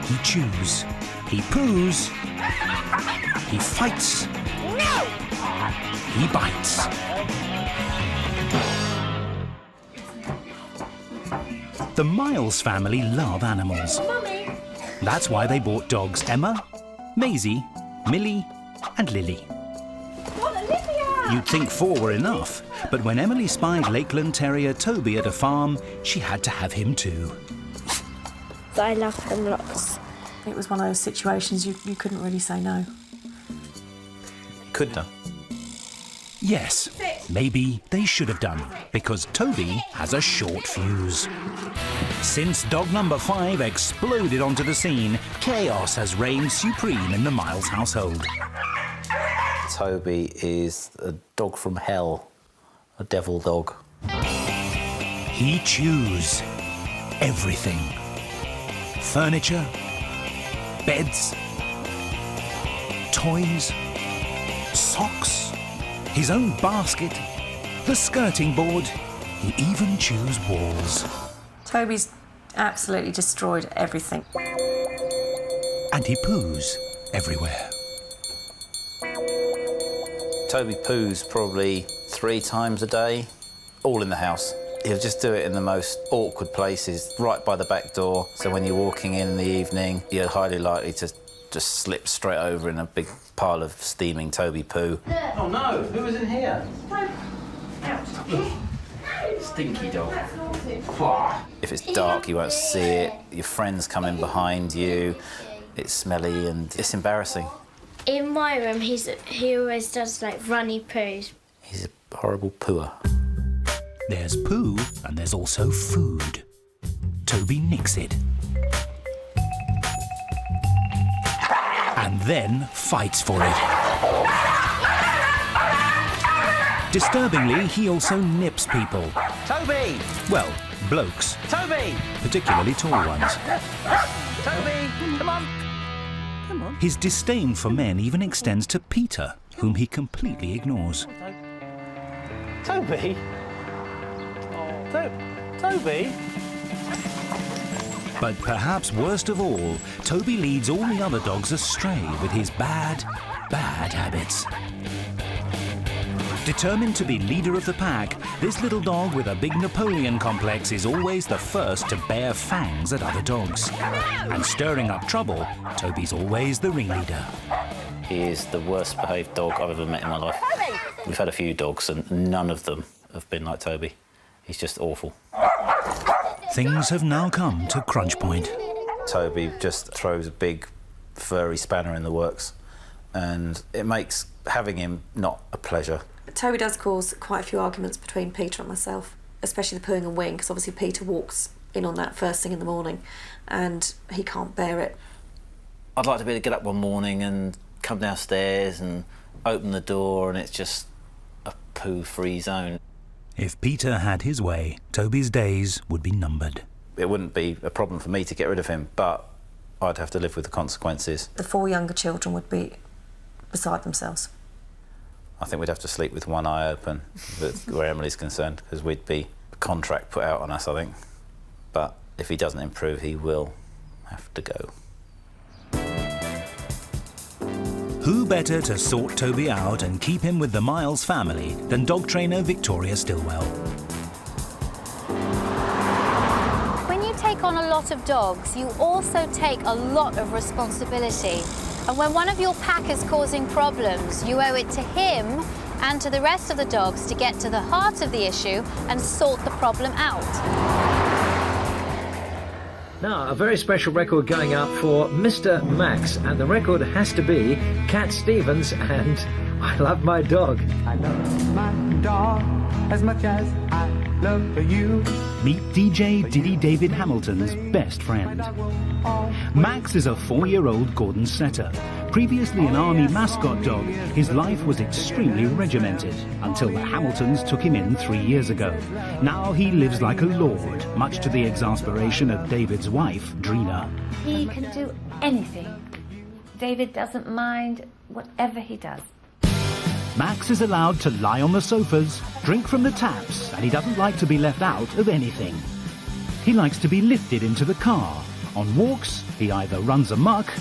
He chews. He poos. He fights. No! He bites. The Miles family love animals. Mummy! That's why they bought dogs Emma, Maisie, Millie and Lily. What, Olivia? You'd think 4 were enough, but when Emily spied Lakeland Terrier Toby at a farm, she had to have him too. I love him lots. It was one of those situations you couldn't really say no. Could have. Yes, maybe they should have done, because Toby has a short fuse. Since dog number 5 exploded onto the scene, chaos has reigned supreme in the Miles household. Toby is a dog from hell, a devil dog. He chews everything. Furniture, beds, toys, socks, his own basket, the skirting board. He even chews walls. Toby's absolutely destroyed everything. And he poos everywhere. Toby poos probably 3 times a day, all in the house. He'll just do it in the most awkward places, right by the back door. So when you're walking in the evening, you're highly likely to just slip straight over in a big pile of steaming Toby poo. Oh no, who was in here? Stinky dog. If it's dark, you won't see it. Your friends come in behind you. It's smelly and it's embarrassing. In my room, he always does like runny poos. He's a horrible pooer. There's poo and there's also food. Toby nicks it. And then fights for it. Disturbingly, he also nips people. Toby! Well, blokes. Toby! Particularly tall ones. Toby! Come on! Come on. His disdain for men even extends to Peter, whom he completely ignores. Toby? Toby? But perhaps worst of all, Toby leads all the other dogs astray with his bad habits. Determined to be leader of the pack, this little dog with a big Napoleon complex is always the first to bare fangs at other dogs. And stirring up trouble, Toby's always the ringleader. He is the worst behaved dog I've ever met in my life. We've had a few dogs and none of them have been like Toby. He's just awful. Things have now come to crunch point. Toby just throws a big furry spanner in the works and it makes having him not a pleasure. Toby does cause quite a few arguments between Peter and myself, especially the pooing and weeing, because obviously Peter walks in on that first thing in the morning and he can't bear it. I'd like to be able to get up one morning and come downstairs and open the door and it's just a poo-free zone. If Peter had his way, Toby's days would be numbered. It wouldn't be a problem for me to get rid of him, but I'd have to live with the consequences. The 4 younger children would be beside themselves. I think we'd have to sleep with one eye open, where Emily's concerned, because we'd be a contract put out on us, I think. But if he doesn't improve, he will have to go. Who better to sort Toby out and keep him with the Miles family than dog trainer Victoria Stilwell? When you take on a lot of dogs, you also take a lot of responsibility. And when one of your pack is causing problems, you owe it to him and to the rest of the dogs to get to the heart of the issue and sort the problem out. Now, a very special record going up for Mr. Max, and the record has to be Cat Stevens and I Love My Dog. I love my dog as much as I love you. Meet DJ Diddy David Hamilton's best friend. Max is a 4-year-old Gordon Setter. Previously an army mascot dog, his life was extremely regimented until the Hamiltons took him in 3 years ago. Now he lives like a lord, much to the exasperation of David's wife, Drina. He can do anything. David doesn't mind whatever he does. Max is allowed to lie on the sofas, drink from the taps, and he doesn't like to be left out of anything. He likes to be lifted into the car, On walks, he either runs amok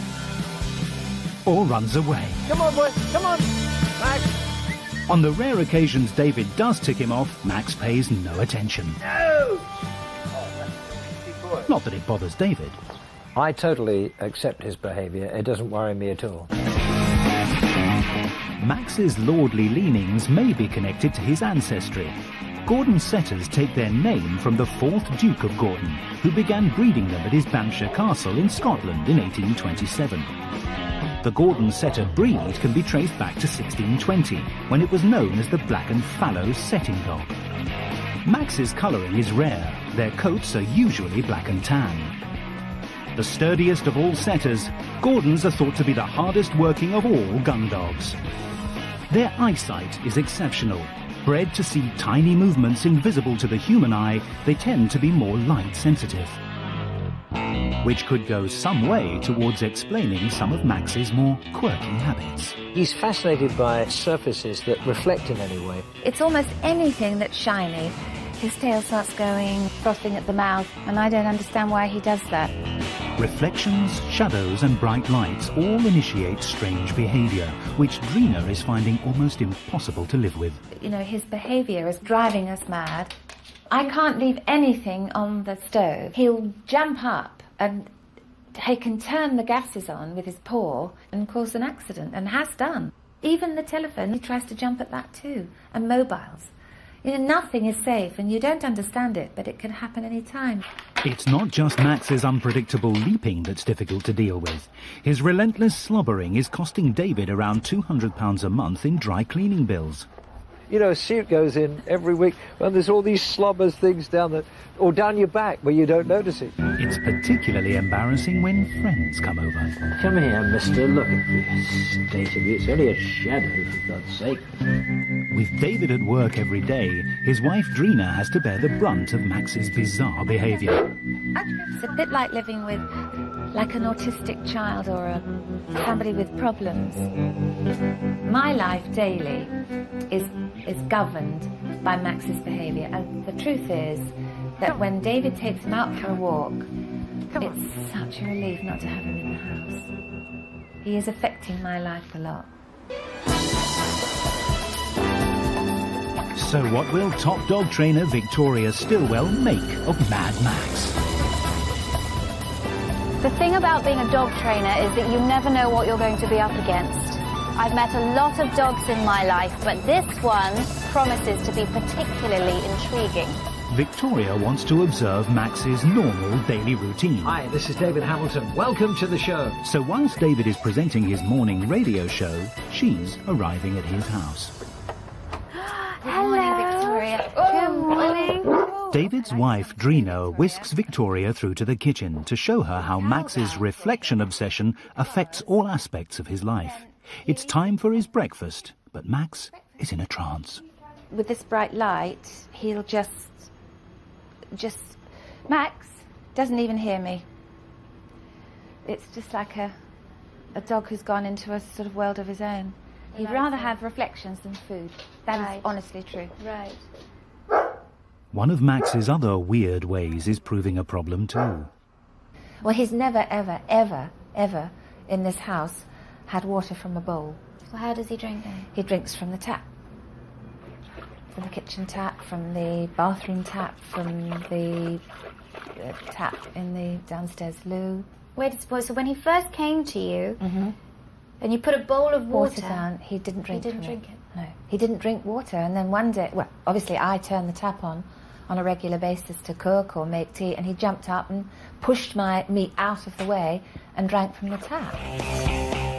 or runs away. Come on, boy, come on, Max. On the rare occasions David does tick him off, Max pays no attention. No! Not that it bothers David. I totally accept his behaviour. It doesn't worry me at all. Max's lordly leanings may be connected to his ancestry. Gordon setters take their name from the 4th Duke of Gordon, who began breeding them at his Banffshire Castle in Scotland in 1827. The Gordon setter breed can be traced back to 1620, when it was known as the Black and Fallow setting dog. Max's colouring is rare. Their coats are usually black and tan. The sturdiest of all setters, Gordons are thought to be the hardest working of all gun dogs. Their eyesight is exceptional. Bred to see tiny movements invisible to the human eye, they tend to be more light sensitive, which could go some way towards explaining some of Max's more quirky habits. He's fascinated by surfaces that reflect in any way. It's almost anything that's shiny. His tail starts going, frothing at the mouth, and I don't understand why he does that. Reflections, shadows and bright lights all initiate strange behaviour, which Drina is finding almost impossible to live with. You know, his behaviour is driving us mad. I can't leave anything on the stove. He'll jump up and he can turn the gases on with his paw and cause an accident, and has done. Even the telephone, he tries to jump at that too, and mobiles. You know, nothing is safe, and you don't understand it, but it can happen any time. It's not just Max's unpredictable leaping that's difficult to deal with. His relentless slobbering is costing David around £200 a month in dry cleaning bills. You know, a suit goes in every week, and there's all these slobbers things down your back where you don't notice it. It's particularly embarrassing when friends come over. Come here, mister. Look at the state of you. It's only a shadow, for God's sake. With David at work every day, his wife Drina has to bear the brunt of Max's bizarre behaviour. It's a bit like living with, like an autistic child or somebody with problems. My life daily is governed by Max's behaviour, and the truth is that when David takes him out for a walk, it's such a relief not to have him in the house. He is affecting my life a lot. So what will top dog trainer Victoria Stilwell make of Mad Max? The thing about being a dog trainer is that you never know what you're going to be up against. I've met a lot of dogs in my life, but this one promises to be particularly intriguing. Victoria wants to observe Max's normal daily routine. Hi, this is David Hamilton. Welcome to the show. So whilst David is presenting his morning radio show, she's arriving at his house. Good morning, Victoria. Good morning. David's wife, Drina, whisks Victoria through to the kitchen to show her how Max's reflection obsession affects all aspects of his life. It's time for his breakfast, but Max is in a trance. With this bright light, he'll just... Max doesn't even hear me. It's just like a dog who's gone into a sort of world of his own. He'd rather have reflections than food. That is honestly true. Right. One of Max's other weird ways is proving a problem too. Well, he's never, ever, ever, ever in this house had water from a bowl. Well, how does he drink then? He drinks from the tap. From the kitchen tap, from the bathroom tap, from the tap in the downstairs loo. Wait, so when he first came to you, and you put a bowl of water down, he didn't drink He didn't from drink it. it? No, he didn't drink water. And then one day, well, obviously I turned the tap on a regular basis to cook or make tea, and he jumped up and pushed my meat out of the way and drank from the tap.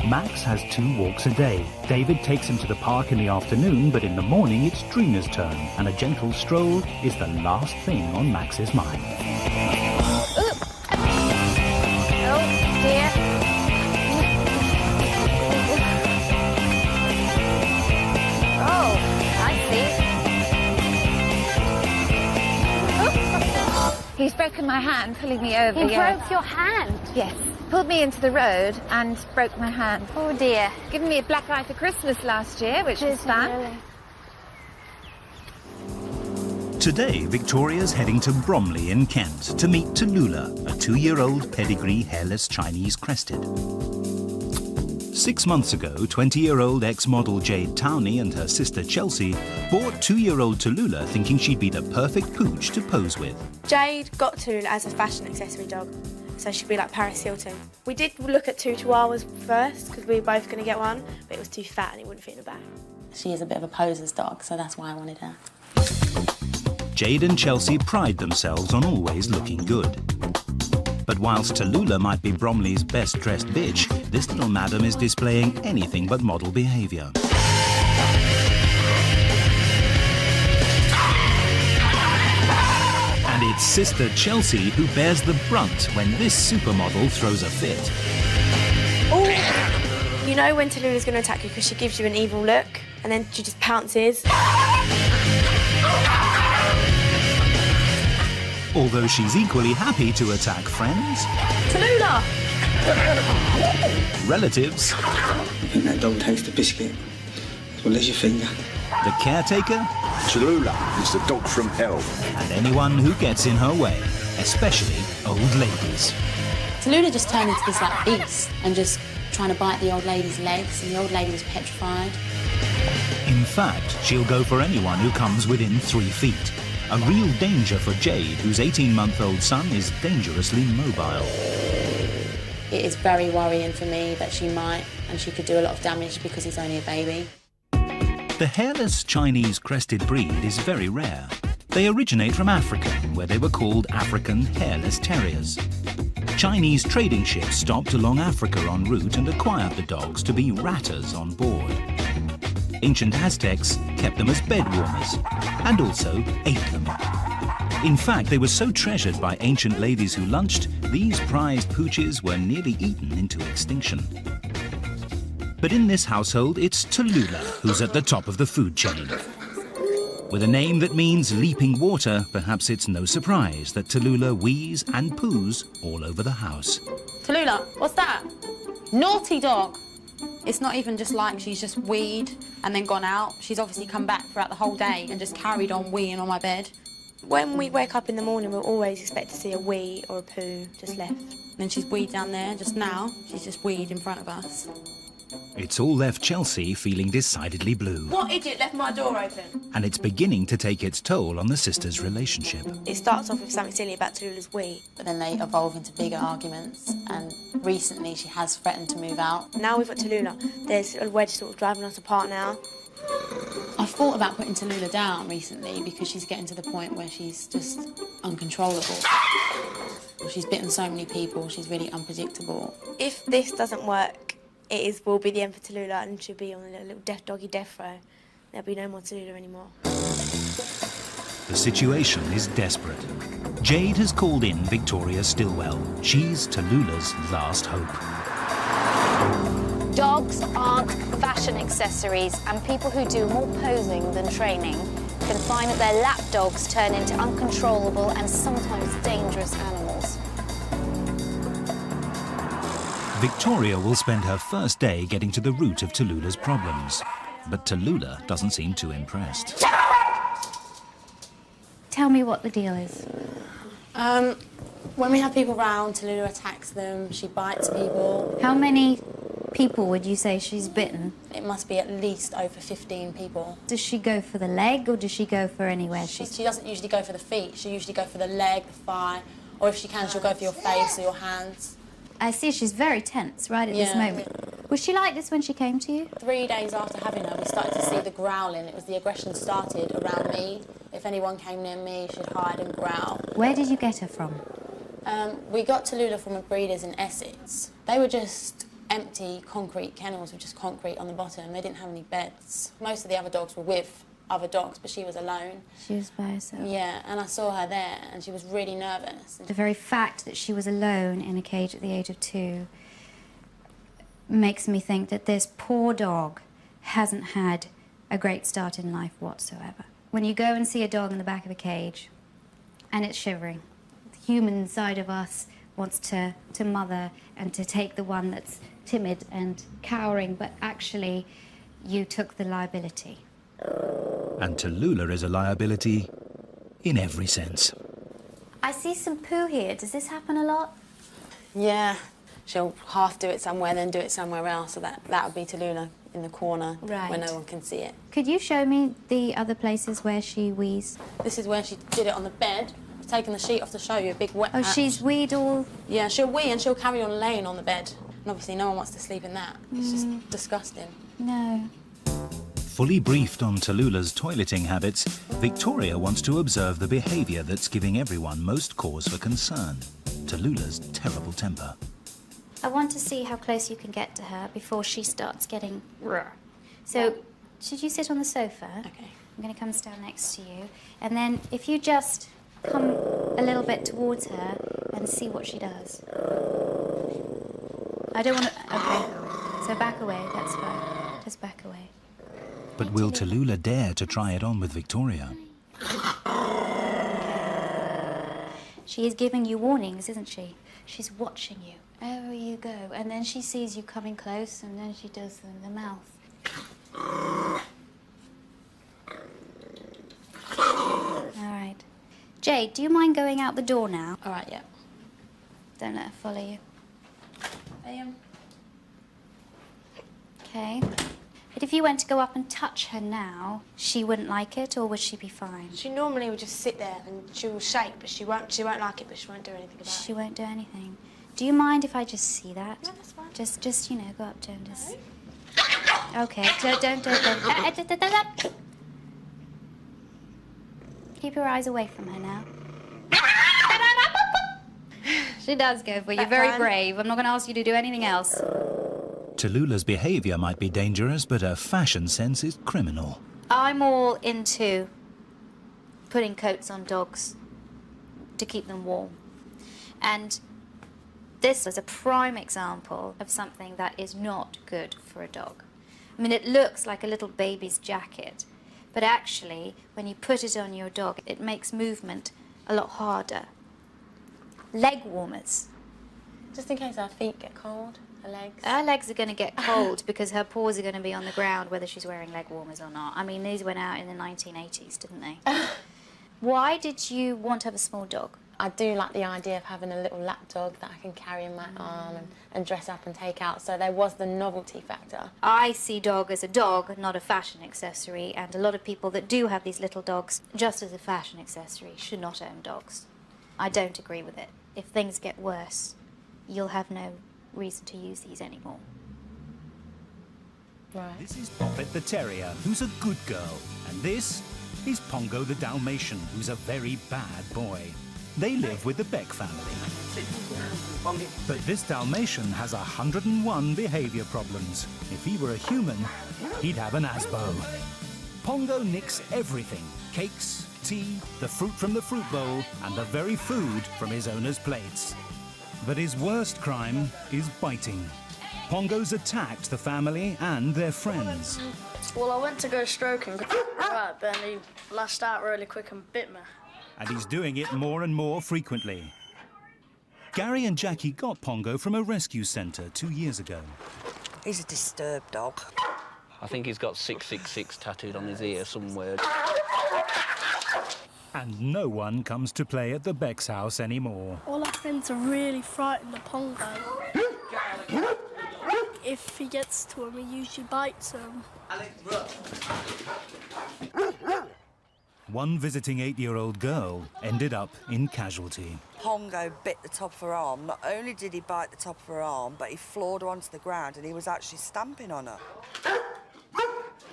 Max has 2 walks a day. David takes him to the park in the afternoon, but in the morning it's Drina's turn, and a gentle stroll is the last thing on Max's mind. Oh, dear. Oh, I see. He's broken my hand, pulling me over. He broke your hand? Yes. Pulled me into the road and broke my hand. Oh dear. Given me a black eye for Christmas last year, which was fun. Today, Victoria's heading to Bromley in Kent to meet Tallulah, a 2-year-old pedigree hairless Chinese crested. 6 months ago, 20-year-old ex-model Jade Towney and her sister Chelsea bought 2-year-old Tallulah thinking she'd be the perfect pooch to pose with. Jade got Tallulah as a fashion accessory dog, so she'd be like Paris Hilton. We did look at 2 Chihuahuas first because we were both going to get one, but it was too fat and it wouldn't fit in the bag. She is a bit of a poser's dog, so that's why I wanted her. Jade and Chelsea pride themselves on always looking good. But whilst Tallulah might be Bromley's best-dressed bitch, this little madam is displaying anything but model behaviour. And it's sister Chelsea who bears the brunt when this supermodel throws a fit. Oh, you know when Tallulah's going to attack you because she gives you an evil look and then she just pounces. Although she's equally happy to attack friends, Tallulah! relatives, I think that dog tastes a biscuit as well as your finger. the caretaker, Tallulah is the dog from hell. and anyone who gets in her way, especially old ladies. Tallulah just turned into this like beast and just trying to bite the old lady's legs, and the old lady was petrified. In fact, she'll go for anyone who comes within 3 feet. A real danger for Jade, whose 18-month-old son is dangerously mobile. It is very worrying for me that she might, and she could do a lot of damage because he's only a baby. The hairless Chinese crested breed is very rare. They originate from Africa, where they were called African hairless terriers. Chinese trading ships stopped along Africa en route and acquired the dogs to be ratters on board. Ancient Aztecs kept them as bed warmers and also ate them. In fact, they were so treasured by ancient ladies who lunched, these prized pooches were nearly eaten into extinction. But in this household, it's Tallulah who's at the top of the food chain. With a name that means leaping water, perhaps it's no surprise that Tallulah wheezes and poos all over the house. Tallulah, what's that? Naughty dog. It's not even just like she's just weed and then gone out. She's obviously come back throughout the whole day and just carried on weeing on my bed. When we wake up in the morning, we'll always expect to see a wee or a poo just left. And then she's weed down there. Just now, she's just weed in front of us. It's all left Chelsea feeling decidedly blue. What idiot left my door open? And it's beginning to take its toll on the sisters' relationship. It starts off with something silly about Tallulah's wee. But then they evolve into bigger arguments, and recently she has threatened to move out. Now we've got Tallulah. There's a wedge sort of driving us apart now. I've thought about putting Tallulah down recently because she's getting to the point where she's just uncontrollable. She's bitten so many people, she's really unpredictable. If this doesn't work, will be the end for Tallulah, and she'll be on a little doggy death row. There'll be no more Tallulah anymore. The situation is desperate. Jade has called in Victoria Stilwell. She's Tallulah's last hope. Dogs aren't fashion accessories, and people who do more posing than training can find that their lap dogs turn into uncontrollable and sometimes dangerous animals. Victoria will spend her first day getting to the root of Tallulah's problems. But Tallulah doesn't seem too impressed. Tell me what the deal is. When we have people round, Tallulah attacks them, she bites people. How many people would you say she's bitten? It must be at least over 15 people. Does she go for the leg or does she go for anywhere? She doesn't usually go for the feet, she usually go for the leg, the thigh, or if she can, she'll go for your face or your hands. I see she's very tense right at this moment. Was she like this when she came to you? 3 days after having her, we started to see the growling. It was the aggression started around me. If anyone came near me, she'd hide and growl. Where did you get her from? We got Tallulah from a breeder's in Essex. They were just empty concrete kennels with just concrete on the bottom. They didn't have any beds. Most of the other dogs were with other dogs, but she was alone. She was by herself? Yeah, and I saw her there, and she was really nervous. The very fact that she was alone in a cage at the age of 2 makes me think that this poor dog hasn't had a great start in life whatsoever. When you go and see a dog in the back of a cage, and it's shivering, the human side of us wants to mother and to take the one that's timid and cowering, but actually you took the liability. And Tallulah is a liability in every sense. I see some poo here. Does this happen a lot? Yeah, she'll half do it somewhere, then do it somewhere else. So that would be Tallulah in the corner Right. where no one can see it. Could you show me the other places where she wheezes? This is where she did it on the bed. I've taken the sheet off to show you, a big wet Oh, patch. she's weed all... Yeah, she'll wee and she'll carry on laying on the bed. And obviously no one wants to sleep in that. It's just disgusting. No. Fully briefed on Tallulah's toileting habits, Victoria wants to observe the behaviour that's giving everyone most cause for concern. Tallulah's terrible temper. I want to see how close you can get to her before she starts getting... So, should you sit on the sofa? Okay. I'm going to come stand next to you. And then if you just come a little bit towards her and see what she does. I don't want to... Okay. So back away, that's fine. Just back away. But will Tallulah dare to try it on with Victoria? She is giving you warnings, isn't she? She's watching you. There you go. And then she sees you coming close, and then she does the mouth. All right. Jade, do you mind going out the door now? All right, yeah. Don't let her follow you. Okay. But if you went to go up and touch her now, she wouldn't like it, or would she be fine? She normally would just sit there and she will shake, but she won't like it, but she won't do anything about it. She won't do anything. Do you mind if I just see that? Yeah, that's fine. Just you know, go up to her and just... No. Okay, don't. Keep your eyes away from her now. She does go for you. You're very brave. I'm not going to ask you to do anything else. Tallulah's behaviour might be dangerous, but her fashion sense is criminal. I'm all into putting coats on dogs to keep them warm. And this is a prime example of something that is not good for a dog. I mean, it looks like a little baby's jacket, but actually, when you put it on your dog, it makes movement a lot harder. Leg warmers. Just in case her feet get cold, her legs. Her legs are going to get cold because her paws are going to be on the ground whether she's wearing leg warmers or not. I mean, these went out in the 1980s, didn't they? Why did you want to have a small dog? I do like the idea of having a little lap dog that I can carry in my arm and dress up and take out, so there was the novelty factor. I see dog as a dog, not a fashion accessory, and a lot of people that do have these little dogs just as a fashion accessory should not own dogs. I don't agree with it. If things get worse, you'll have no reason to use these anymore. Right. This is Poppet the Terrier, who's a good girl. And this is Pongo the Dalmatian, who's a very bad boy. They live with the Beck family. But this Dalmatian has 101 behaviour problems. If he were a human, he'd have an ASBO. Pongo nicks everything. Cakes, tea, the fruit from the fruit bowl, and the very food from his owner's plates. But his worst crime is biting. Pongo's attacked the family and their friends. Well, I went to go stroking, right, then he lashed out really quick and bit me. And he's doing it more and more frequently. Gary and Jackie got Pongo from a rescue centre 2 years ago. He's a disturbed dog. I think he's got 666 tattooed on his ear somewhere. And no one comes to play at the Beck's house anymore. All our friends are really frightened of Pongo. If he gets to him, he usually bites him. One visiting 8-year-old girl ended up in casualty. Pongo bit the top of her arm. Not only did he bite the top of her arm, but he floored her onto the ground and he was actually stamping on her.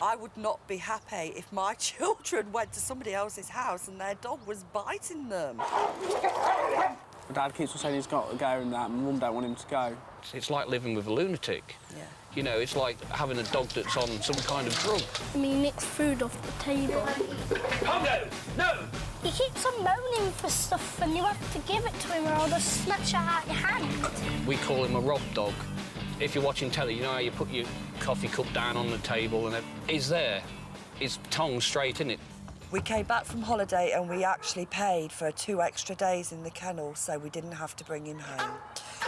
I would not be happy if my children went to somebody else's house and their dog was biting them. My dad keeps on saying he's got to go and that, and Mum don't want him to go. It's like living with a lunatic. Yeah. You know, it's like having a dog that's on some kind of drug. He nicks food off the table. Pongo, no! He keeps on moaning for stuff and you have to give it to him or I'll just snatch it out your hand. We call him a rob dog. If you're watching telly, you know how you put your coffee cup down on the table and he's there. His tongue's straight in it. We came back from holiday and we actually paid for 2 extra days in the kennel so we didn't have to bring him home.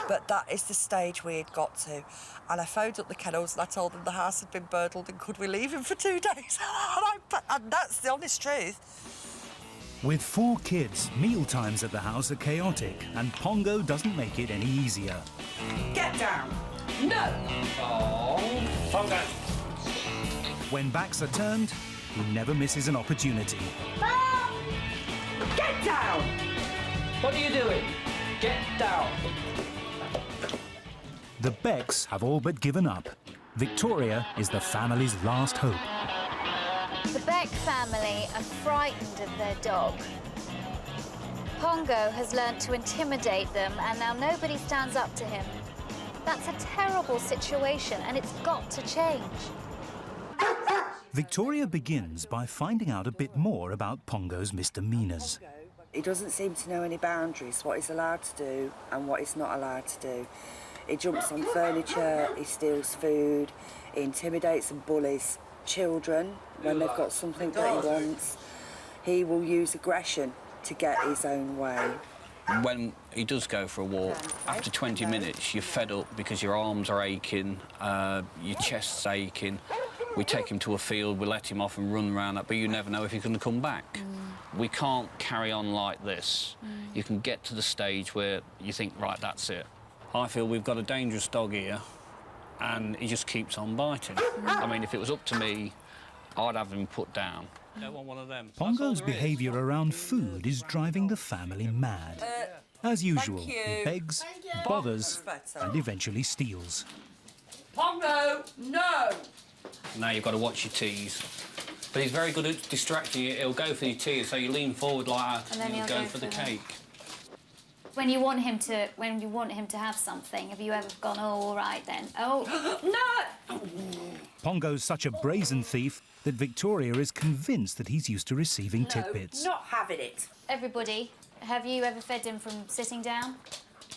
But that is the stage we had got to. And I phoned up the kennels and I told them the house had been burgled and could we leave him for 2 days? And that's the honest truth. With 4 kids, meal times at the house are chaotic, and Pongo doesn't make it any easier. Get down! No! Oh, Pongo! When backs are turned, he never misses an opportunity. Get down! What are you doing? Get down! The Becks have all but given up. Victoria is the family's last hope. The Beck family are frightened of their dog. Pongo has learnt to intimidate them, and now nobody stands up to him. That's a terrible situation, and it's got to change. Victoria begins by finding out a bit more about Pongo's misdemeanours. He doesn't seem to know any boundaries, what he's allowed to do and what he's not allowed to do. He jumps on furniture, he steals food, he intimidates and bullies children when they've got something that he wants. He will use aggression to get his own way. When he does go for a walk, after 20 minutes, you're fed up because your arms are aching, your chest's aching. We take him to a field, we let him off and run around that, but you never know if he's going to come back. We can't carry on like this. You can get to the stage where you think, right, that's it. I feel we've got a dangerous dog here, and he just keeps on biting. I mean, if it was up to me, I'd have him put down. Don't want one of them. Pongo's behaviour around food is driving the family mad. As usual, he begs, bothers, and eventually steals. Pongo, no! Now you've got to watch your teas. But he's very good at distracting you. He'll go for your teas, so you lean forward like that, And then he'll he'll go for the cake. When you want him to have something, have you ever gone, oh, all right then? Oh, no! Pongo's such a brazen thief that Victoria is convinced that he's used to receiving tidbits. Not having it. Everybody, have you ever fed him from sitting down?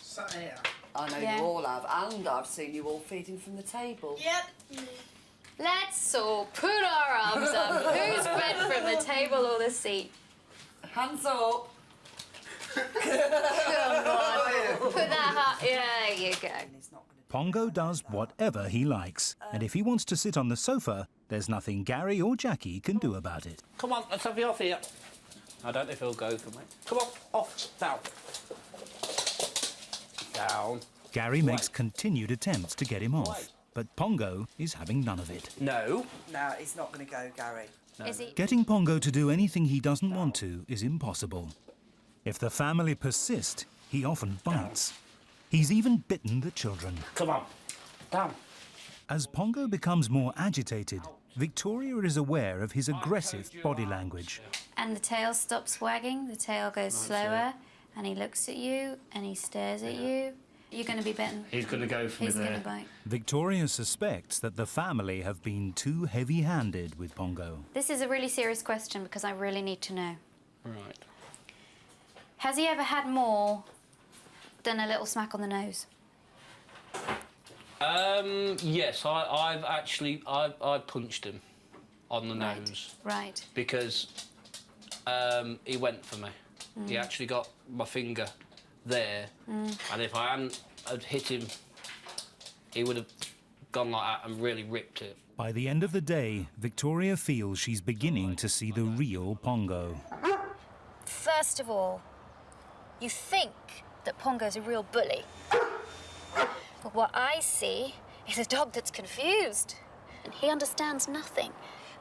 Sat here. I know Yeah. you all have, and I've seen you all feeding from the table. Yep. Let's all put our arms up. Who's fed from the table or the seat? Hands up. Come on. Put that heart... There you go. Pongo does whatever he likes, and if he wants to sit on the sofa, there's nothing Gary or Jackie can do about it. Come on, let's have you off here. I don't know if he'll go for me. Come on, off, down. Down. Gary makes continued attempts to get him off, but Pongo is having none of it. No. No, he's not going to go, Gary. Is he? Getting Pongo to do anything he doesn't want to is impossible. If the family persist, he often bites. He's even bitten the children. Come on, down. As Pongo becomes more agitated, Victoria is aware of his aggressive body language. And the tail stops wagging, the tail goes slower, and he looks at you, and he stares at you. You're going to be bitten. He's going to go for me He's there. going to bite. Victoria suspects that the family have been too heavy-handed with Pongo. This is a really serious question because I really need to know. Right. Has he ever had more than a little smack on the nose? Yes, I've punched him on the nose. Right. Because he went for me. He actually got my finger there, and if I hadn't had hit him, he would have gone like that and really ripped it. By the end of the day, Victoria feels she's beginning to see the real Pongo. First of all, you think that Pongo's a real bully. But what I see is a dog that's confused. And he understands nothing.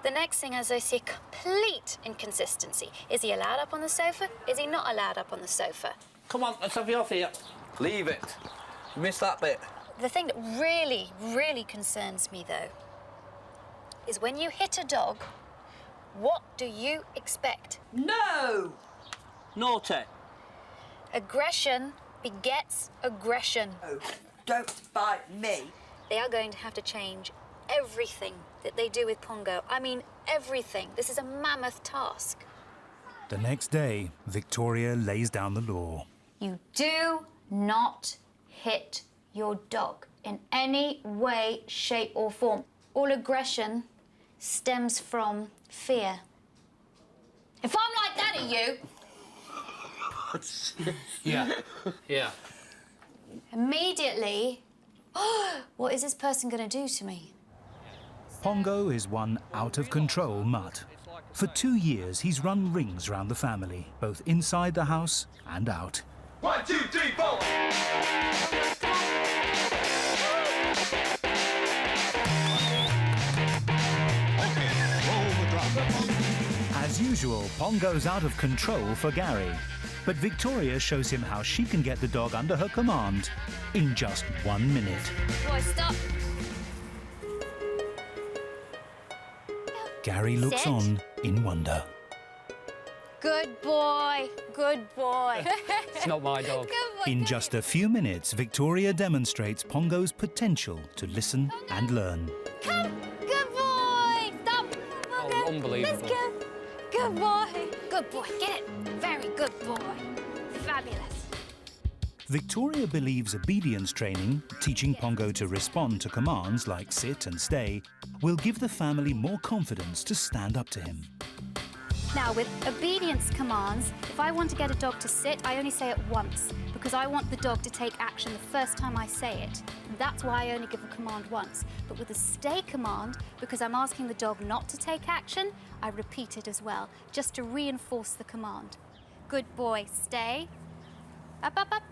The next thing is I see a complete inconsistency. Is he allowed up on the sofa? Is he not allowed up on the sofa? Come on, let's have you off here. Leave it. You missed that bit. The thing that really, really concerns me, though, is when you hit a dog, what do you expect? No! Naughty. Aggression begets aggression. Oh, don't bite me. They are going to have to change everything that they do with Pongo. I mean, everything. This is a mammoth task. The next day, Victoria lays down the law. You do not hit your dog in any way, shape or form. All aggression stems from fear. If I'm like that at you... Yeah. Immediately, what is this person going to do to me? Pongo is one out-of-control mutt. For 2 years, he's run rings round the family, both inside the house and out. 1, 2, 3, 4. As usual, Pongo's out of control for Gary. But Victoria shows him how she can get the dog under her command in just 1 minute. Boy, stop. Gary looks Sit. on in wonder. Good boy. Good boy. It's not my dog. Good boy. In just a few minutes, Victoria demonstrates Pongo's potential to listen and learn. Come. Good boy. Stop. Oh, unbelievable. Let's go. Good boy. Good boy. Get it. Very good boy. Fabulous. Victoria believes obedience training, teaching Pongo to respond to commands like sit and stay, will give the family more confidence to stand up to him. Now, with obedience commands, if I want to get a dog to sit, I only say it once, because I want the dog to take action the first time I say it. And that's why I only give a command once. But with a stay command, because I'm asking the dog not to take action, I repeat it as well, just to reinforce the command. Good boy, stay. Up, up, up.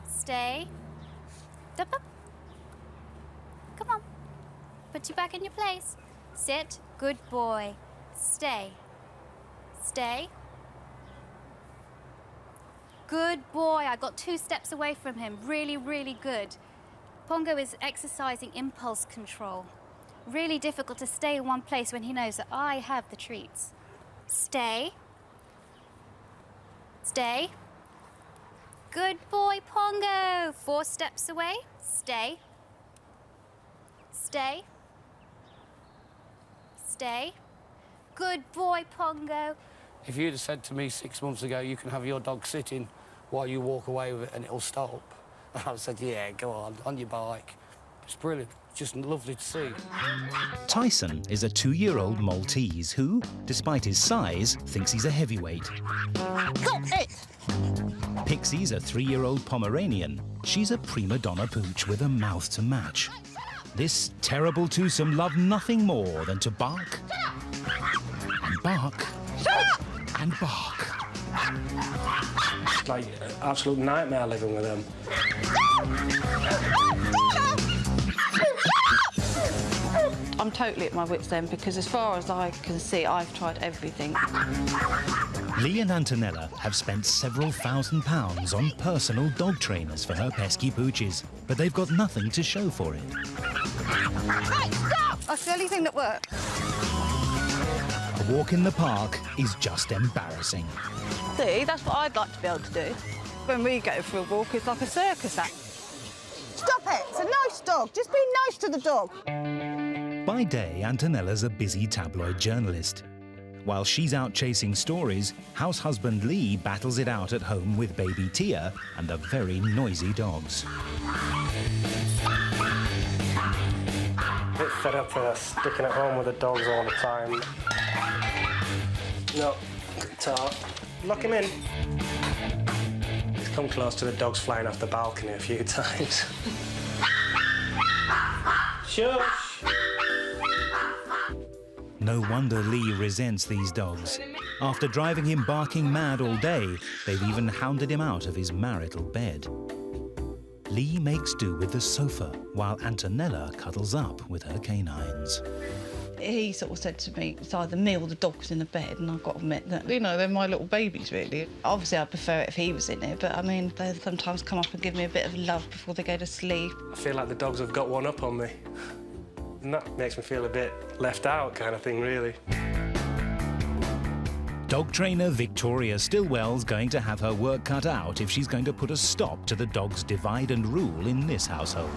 Stay. Up, up. Come on. Put you back in your place. Sit. Good boy. Stay. Stay. Good boy. I got 2 steps away from him. Really, really good. Pongo is exercising impulse control. Really difficult to stay in one place when he knows that I have the treats. Stay. Stay. Good boy, Pongo. 4 steps away. Stay. Stay. Stay. Good boy, Pongo. If you'd have said to me 6 months ago, you can have your dog sitting while you walk away with it and it'll stop, I would have said, yeah, go on your bike. It's brilliant. Just lovely to see. Tyson is a 2-year-old Maltese who, despite his size, thinks he's a heavyweight. Stop it! Pixie's a 3-year-old Pomeranian. She's a prima donna pooch with a mouth to match. This terrible twosome love nothing more than to bark and bark and bark. It's like an absolute nightmare living with them. I'm totally at my wit's end because as far as I can see, I've tried everything. Lee and Antonella have spent several £1,000s on personal dog trainers for her pesky pooches, but they've got nothing to show for it. Hey, stop! That's the only thing that works. A walk in the park is just embarrassing. See, that's what I'd like to be able to do. When we go for a walk, it's like a circus act. Stop it! It's a nice dog. Just be nice to the dog. By day, Antonella's a busy tabloid journalist. While she's out chasing stories, house husband Lee battles it out at home with baby Tia and the very noisy dogs. A bit fed up for sticking at home with the dogs all the time. No, Tar, lock him in. He's come close to the dogs flying off the balcony a few times. Shush! No wonder Lee resents these dogs. After driving him barking mad all day, they've even hounded him out of his marital bed. Lee makes do with the sofa, while Antonella cuddles up with her canines. He sort of said to me, it's either me or the dog's in the bed, and I've got to admit that, you know, they're my little babies, really. Obviously, I'd prefer it if he was in it, but, I mean, they sometimes come up and give me a bit of love before they go to sleep. I feel like the dogs have got one up on me. And that makes me feel a bit left out kind of thing, really. Dog trainer Victoria Stilwell's going to have her work cut out if she's going to put a stop to the dog's divide and rule in this household.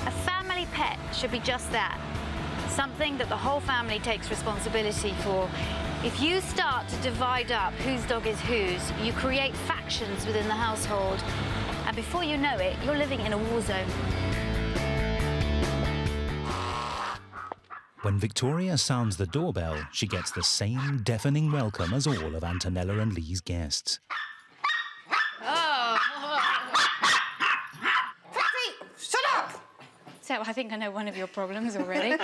A family pet should be just that. Something that the whole family takes responsibility for. If you start to divide up whose dog is whose, you create factions within the household. And before you know it, you're living in a war zone. When Victoria sounds the doorbell, she gets the same deafening welcome as all of Antonella and Lee's guests. Pixie, shut up! tell. I think I know one of your problems already.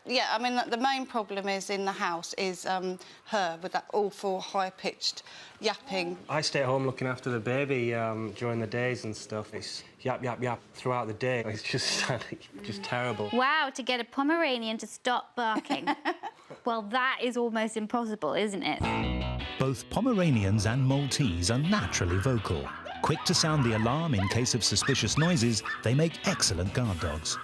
Yeah, I mean, the main problem is in the house is her with that awful high-pitched yapping. I stay at home looking after the baby during the days and stuff. It's yap, yap, yap throughout the day. It's just terrible. Wow, to get a Pomeranian to stop barking. Well, that is almost impossible, isn't it? Both Pomeranians and Maltese are naturally vocal. Quick to sound the alarm in case of suspicious noises, they make excellent guard dogs.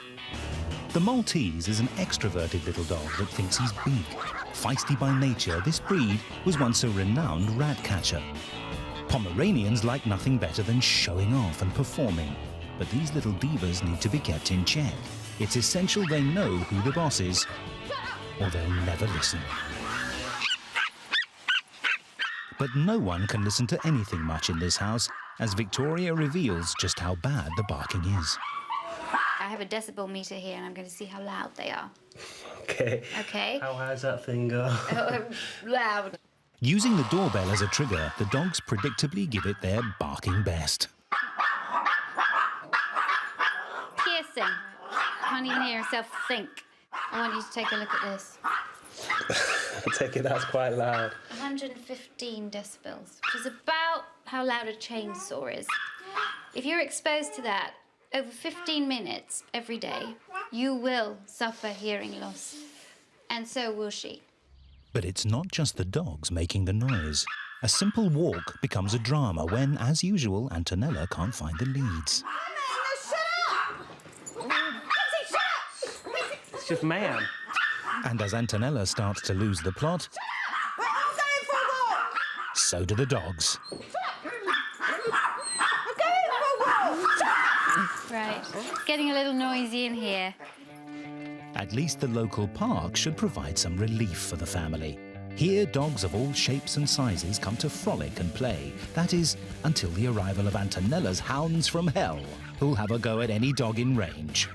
The Maltese is an extroverted little dog that thinks he's big. Feisty by nature, this breed was once a renowned rat catcher. Pomeranians like nothing better than showing off and performing. But these little divas need to be kept in check. It's essential they know who the boss is, or they'll never listen. But no one can listen to anything much in this house, as Victoria reveals just how bad the barking is. I have a decibel meter here, and I'm going to see how loud they are. OK. OK? How high does that thing go? Loud. Using the doorbell as a trigger, the dogs predictably give it their barking best. Piercing. Can't even hear herself think. I want you to take a look at this. I take it that's quite loud. 115 decibels, which is about how loud a chainsaw is. If you're exposed to that over 15 minutes every day, you will suffer hearing loss. And so will she. But it's not just the dogs making the noise. A simple walk becomes a drama when, as usual, Antonella can't find the leads. It's just mayhem. And as Antonella starts to lose the plot, so do the dogs. Right, getting a little noisy in here. At least the local park should provide some relief for the family. Here, dogs of all shapes and sizes come to frolic and play. That is, until the arrival of Antonella's hounds from hell, who'll have a go at any dog in range.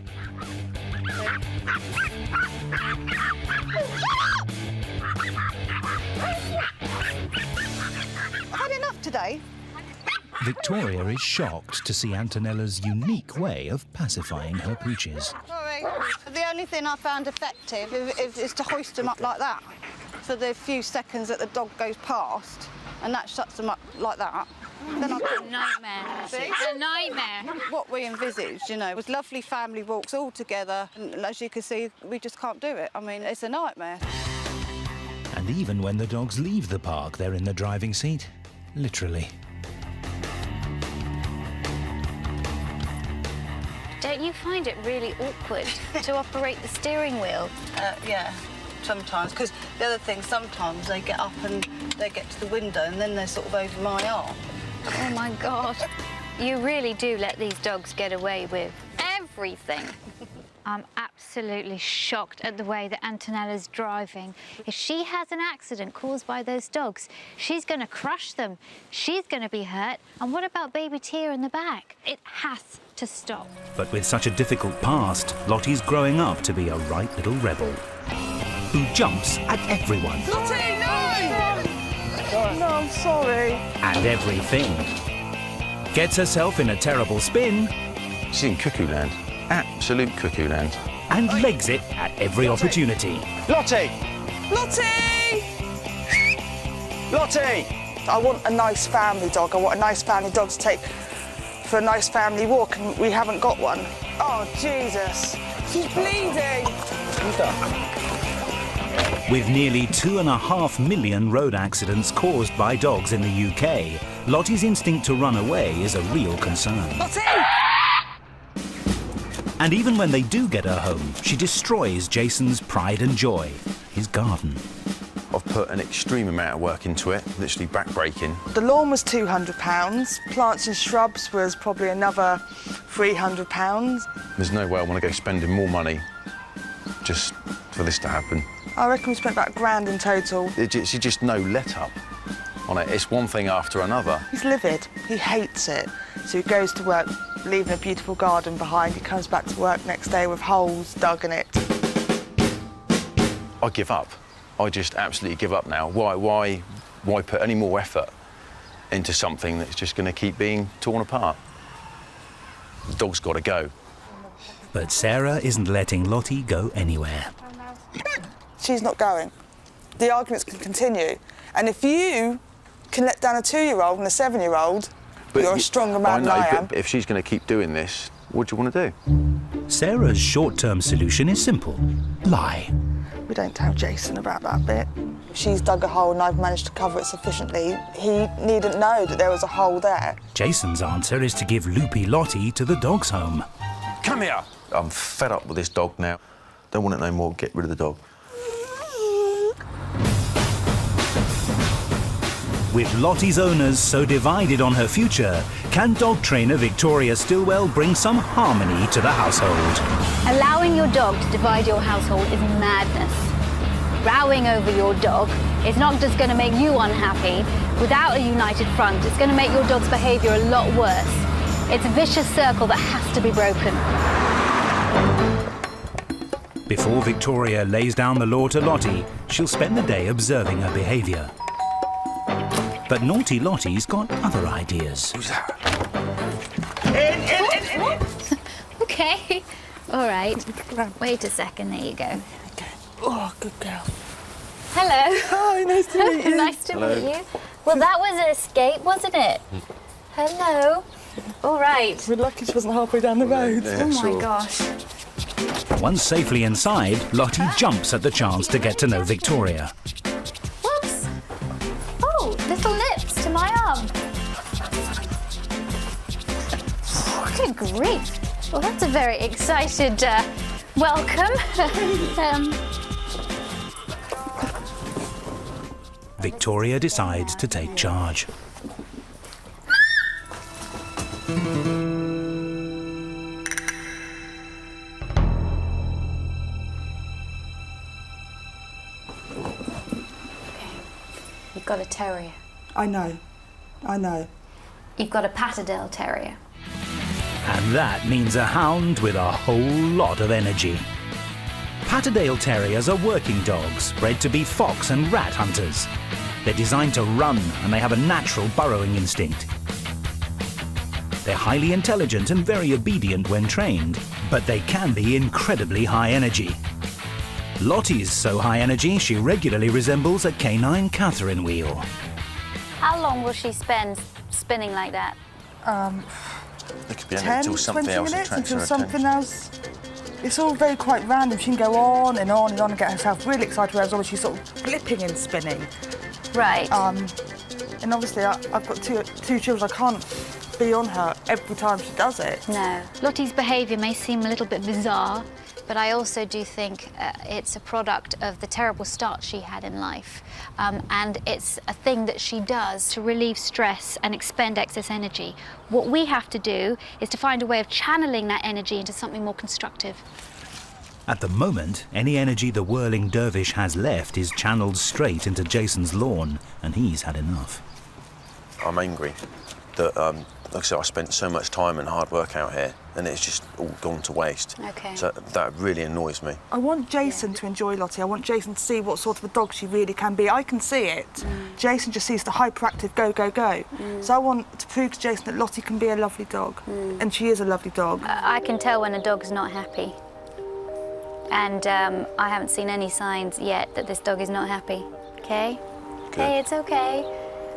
I've had enough today. Victoria is shocked to see Antonella's unique way of pacifying her pooches. Sorry. The only thing I found effective is to hoist them up like that. For the few seconds that the dog goes past, and that shuts them up like that. Then I nightmare. See? A nightmare. What we envisaged, you know, was lovely family walks all together, and as you can see, we just can't do it. I mean, it's a nightmare. And even when the dogs leave the park, they're in the driving seat. Literally. Don't you find it really awkward to operate the steering wheel? Yeah, sometimes. Because the other thing, sometimes they get up and they get to the window and then they're sort of over my arm. Oh, my God. You really do let these dogs get away with everything. I'm absolutely shocked at the way that Antonella's driving. If she has an accident caused by those dogs, she's going to crush them. She's going to be hurt. And what about baby Tia in the back? It has to stop. But with such a difficult past, Lottie's growing up to be a right little rebel who jumps at everyone. Lottie, no! No, I'm sorry. And everything. Gets herself in a terrible spin. She's in cuckoo land. Absolute cuckoo land. And legs it at every opportunity. Lottie! Lottie! Lottie! I want a nice family dog. I want a nice family dog to take for a nice family walk, and we haven't got one. Oh, Jesus. She's bleeding. With nearly 2.5 million road accidents caused by dogs in the UK, Lottie's instinct to run away is a real concern. Lottie! And even when they do get her home, she destroys Jason's pride and joy, his garden. I've put an extreme amount of work into it, literally back-breaking. The lawn was £200. Plants and shrubs was probably another £300. There's no way I want to go spending more money just for this to happen. I reckon we spent about £1,000 in total. There's just no let-up on it. It's one thing after another. He's livid. He hates it. So he goes to work, leaving a beautiful garden behind. He comes back to work next day with holes dug in it. I give up. I just absolutely give up now. Why put any more effort into something that's just going to keep being torn apart? The dog's got to go. But Sarah isn't letting Lottie go anywhere. She's not going. The arguments can continue. And if you can let down a 2-year-old and a 7-year-old, you're a stronger man than I am. But if she's going to keep doing this, what do you want to do? Sarah's short-term solution is simple. Lie. We don't tell Jason about that bit. She's dug a hole and I've managed to cover it sufficiently. He needn't know that there was a hole there. Jason's answer is to give loopy Lottie to the dog's home. Come here! I'm fed up with this dog now. Don't want it no more. Get rid of the dog. With Lottie's owners so divided on her future, can dog trainer Victoria Stilwell bring some harmony to the household? Allowing your dog to divide your household is madness. Rowing over your dog is not just going to make you unhappy. Without a united front, it's going to make your dog's behaviour a lot worse. It's a vicious circle that has to be broken. Before Victoria lays down the law to Lottie, she'll spend the day observing her behaviour. But naughty Lottie's got other ideas. Who's that? In. Okay. All right. Wait a second. There you go. Okay. Oh, good girl. Hello. Hi, nice to meet you. Nice to meet you. Well, that was an escape, wasn't it? Hello. All right. We're lucky she wasn't halfway down the road. Yeah, oh, my gosh. Once safely inside, Lottie jumps at the chance to get to know Victoria. Whoops. Oh, little lips to my arm. Good grief. Well, that's a very excited welcome. Victoria decides to take charge. You've got a terrier. I know. You've got a Patterdale Terrier. And that means a hound with a whole lot of energy. Patterdale Terriers are working dogs, bred to be fox and rat hunters. They're designed to run, and they have a natural burrowing instinct. They're highly intelligent and very obedient when trained, but they can be incredibly high energy. Lottie's so high energy, she regularly resembles a canine Catherine wheel. How long will she spend spinning like that? It could be 10, until something 20 else minutes attracts her until something attention. else. It's all very quite random. She can go on and on and on and get herself really excited, whereas always she's sort of flipping and spinning. Right. And obviously I've got two children. I can't be on her every time she does it. No. Lottie's behaviour may seem a little bit bizarre, but I also do think it's a product of the terrible start she had in life. And it's a thing that she does to relieve stress and expend excess energy. What we have to do is to find a way of channeling that energy into something more constructive. At the moment, any energy the whirling dervish has left is channeled straight into Jason's lawn, and he's had enough. I'm angry that, like I said, I spent so much time and hard work out here, and it's just all gone to waste. Okay. So that really annoys me. I want Jason to enjoy Lottie. I want Jason to see what sort of a dog she really can be. I can see it. Jason just sees the hyperactive go, go, go. So I want to prove to Jason that Lottie can be a lovely dog, and she is a lovely dog. I can tell when a dog's not happy. And I haven't seen any signs yet that this dog is not happy. Okay? Good. Hey, it's okay.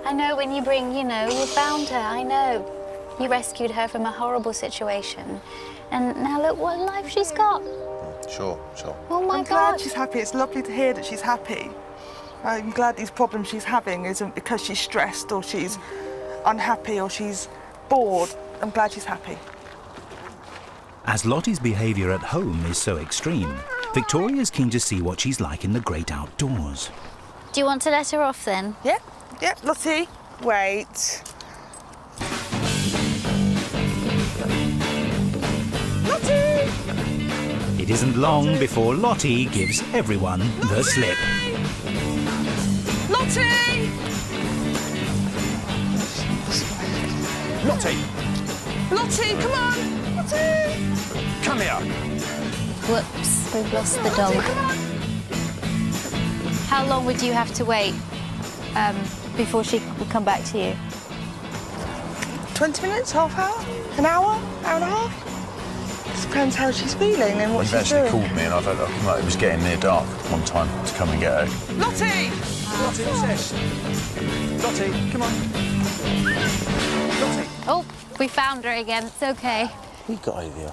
I know when you bring, you found her, I know. You rescued her from a horrible situation. And now look what life she's got. Sure. Oh my I'm glad she's happy. It's lovely to hear that she's happy. I'm glad these problems she's having isn't because she's stressed or she's unhappy or she's bored. I'm glad she's happy. As Lottie's behaviour at home is so extreme, Victoria's keen to see what she's like in the great outdoors. Do you want to let her off then? Yep, Lottie, wait. Lottie! It isn't long before Lottie gives everyone the slip. Lottie! Lottie! Lottie, come on! Lottie! Come here! Whoops, we've lost the dog. How long would you have to wait before she would come back to you? 20 minutes, half hour, an hour and a half. depends how she's feeling and what You've she's actually doing. called me and it was getting near dark one time to come and get her. Lottie! Lottie, what's this? Lottie, come on. Lottie. Oh, we found her again. It's okay. We got over here.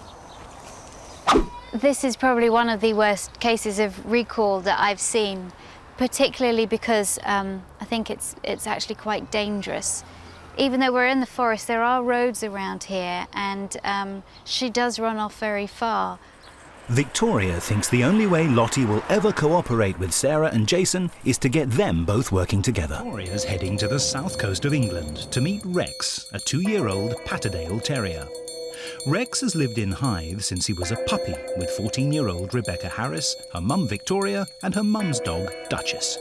This is probably one of the worst cases of recall that I've seen, particularly because I think it's actually quite dangerous. Even though we're in the forest, there are roads around here, and she does run off very far. Victoria thinks the only way Lottie will ever cooperate with Sarah and Jason is to get them both working together. Victoria's heading to the south coast of England to meet Rex, a 2-year-old Patterdale Terrier. Rex has lived in Hythe since he was a puppy with 14-year-old Rebecca Harris, her mum Victoria, and her mum's dog Duchess.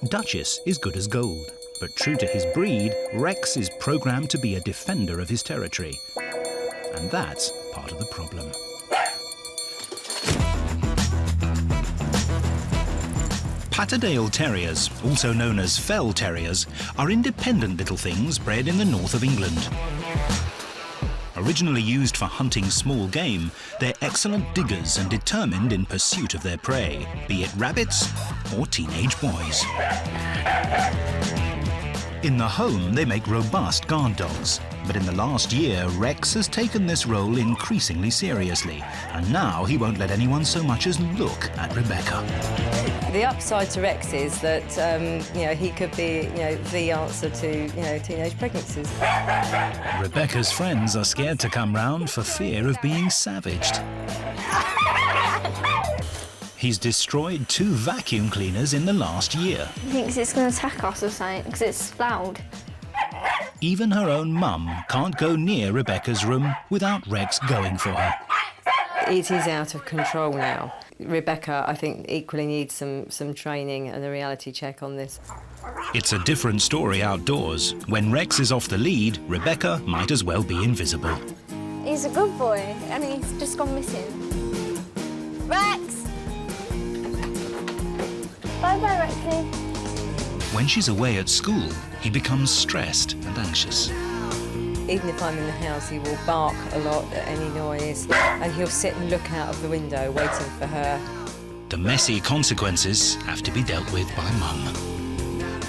Duchess is good as gold, but true to his breed, Rex is programmed to be a defender of his territory. And that's part of the problem. Patterdale Terriers, also known as Fell Terriers, are independent little things bred in the north of England. Originally used for hunting small game, they're excellent diggers and determined in pursuit of their prey, be it rabbits or teenage boys. In the home, they make robust guard dogs, but in the last year, Rex has taken this role increasingly seriously, and now he won't let anyone so much as look at Rebecca. The upside to Rex is that, he could be, the answer to, teenage pregnancies. Rebecca's friends are scared to come round for fear of being savaged. He's destroyed 2 vacuum cleaners in the last year. He thinks it's going to attack us or something because it's loud. Even her own mum can't go near Rebecca's room without Rex going for her. It is out of control now. Rebecca, I think, equally needs some training and a reality check on this. It's a different story outdoors. When Rex is off the lead, Rebecca might as well be invisible. He's a good boy and he's just gone missing. Rex! Bye-bye, Rexy. When she's away at school, he becomes stressed and anxious. Even if I'm in the house, he will bark a lot at any noise, and he'll sit and look out of the window waiting for her. The messy consequences have to be dealt with by Mum.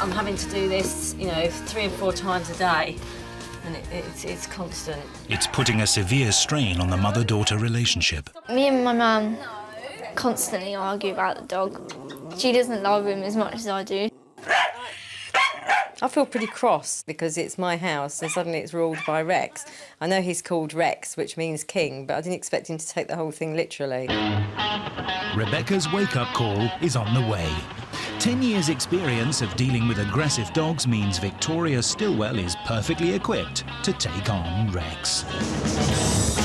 I'm having to do this, 3 or 4 times a day, and it's constant. It's putting a severe strain on the mother-daughter relationship. Me and my mum constantly argue about the dog. She doesn't love him as much as I do. I feel pretty cross because it's my house and suddenly it's ruled by Rex. I know he's called Rex, which means king, but I didn't expect him to take the whole thing literally. Rebecca's wake-up call is on the way. 10 years' experience of dealing with aggressive dogs means Victoria Stilwell is perfectly equipped to take on Rex.